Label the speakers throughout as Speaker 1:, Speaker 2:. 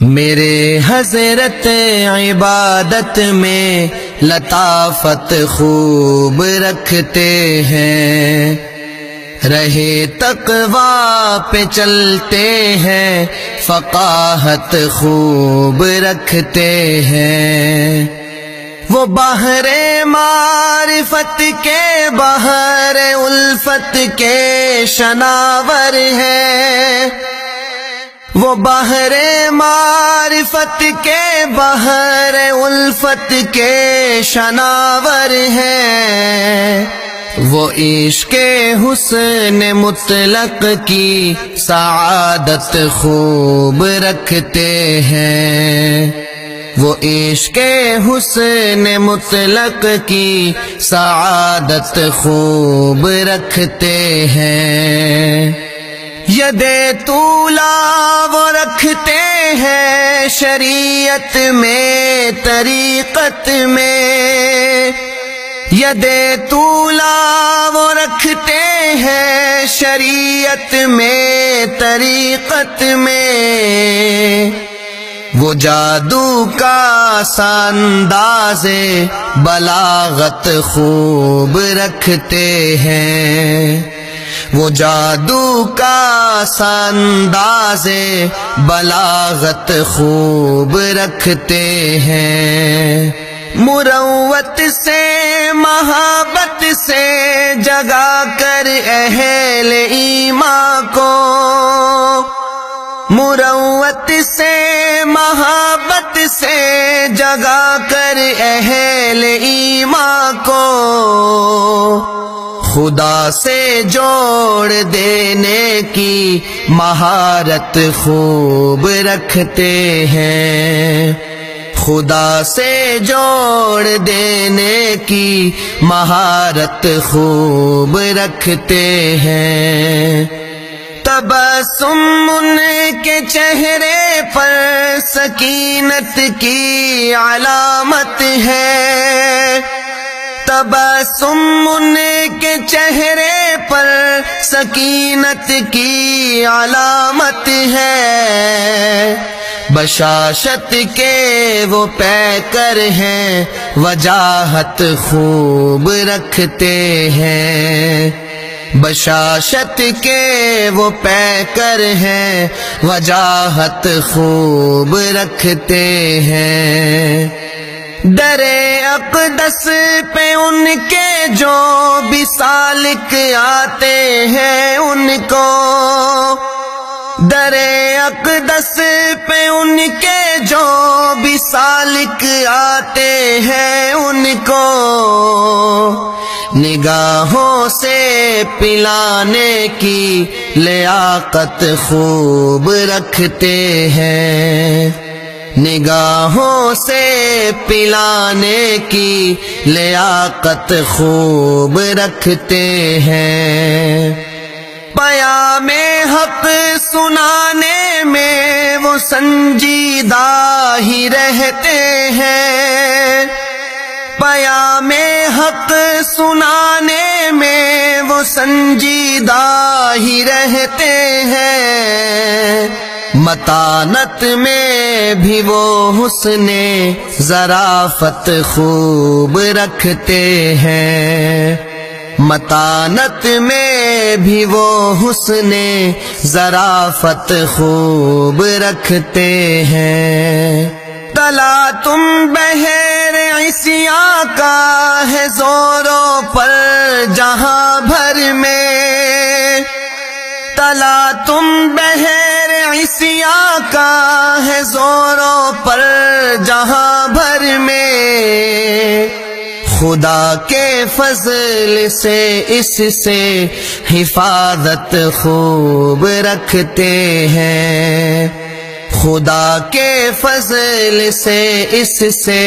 Speaker 1: میرے حضرت عبادت میں لطافت خوب رکھتے ہیں، رہے تقویٰ پہ چلتے ہیں، فقاہت خوب رکھتے ہیں۔ وہ بحر معرفت کے بحر الفت کے شناور ہیں، وہ بحر معرفت کے بحر الفت کے شناور ہیں۔ وہ عشق حسن مطلق کی سعادت خوب رکھتے ہیں، وہ عشق حسن مطلق کی سعادت خوب رکھتے ہیں۔ ید طولا وہ رکھتے ہیں شریعت میں طریقت میں، ید طولا وہ رکھتے ہیں شریعت میں طریقت میں۔ وہ جادو کا انداز بلاغت خوب رکھتے ہیں، وہ جادو کا انداز بلاغت خوب رکھتے ہیں۔ مروت سے محبت سے جگا کر اہل ایمان کو، مروت سے محبت سے جگا کر اہل ایمان کو، خدا سے جوڑ دینے کی مہارت خوب رکھتے ہیں، خدا سے جوڑ دینے کی مہارت خوب رکھتے ہیں۔ تبسم ان کے چہرے پر سکینت کی علامت ہے، تبسم ان کے چہرے پر سکینت کی علامت ہے۔ بشاشت کے وہ پیکر ہیں، وجاہت خوب رکھتے ہیں، بشاشت کے وہ پیکر ہیں، وجاہت خوب رکھتے ہیں۔ در اقدس پہ ان کے جو بھی سالک آتے ہیں ان کو، در اقدس پہ ان کے جو بھی سالک آتے ہیں ان کو، نگاہوں سے پلانے کی لیاقت خوب رکھتے ہیں، نگاہوں سے پلانے کی لیاقت خوب رکھتے ہیں۔ پیام حق سنانے میں وہ سنجیدہ ہی رہتے ہیں، پیام حق سنانے میں وہ سنجیدہ ہی رہتے ہیں۔ متانت میں بھی وہ حسن ظرافت خوب رکھتے ہیں، متانت میں بھی وہ حسن ظرافت خوب رکھتے ہیں۔ تلا تم بحر عصیاں کا ہے زوروں پر جہاں بھر میں، تلا تم بحر عصیاں کا ہے زوروں پر جہاں بھر میں۔ خدا کے فضل سے اس سے حفاظت خوب رکھتے ہیں، خدا کے فضل سے اس سے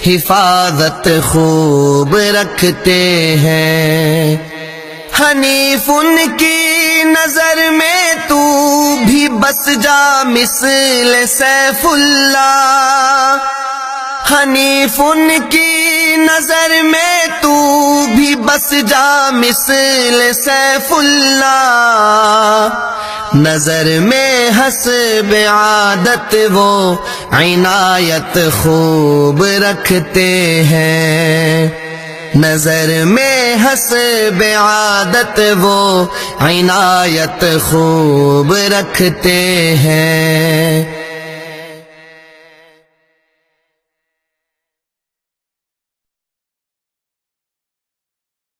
Speaker 1: حفاظت خوب رکھتے ہیں۔ حنیف ان کی نظر میں تو بھی بس جا مثل سیف اللہ، حنیف ان کی نظر میں تو بھی بس جا مثل سیف اللہ، نظر میں حسب عادت وہ عنایت خوب رکھتے ہیں، نظر میں حسب عادت وہ عنایت خوب رکھتے ہیں۔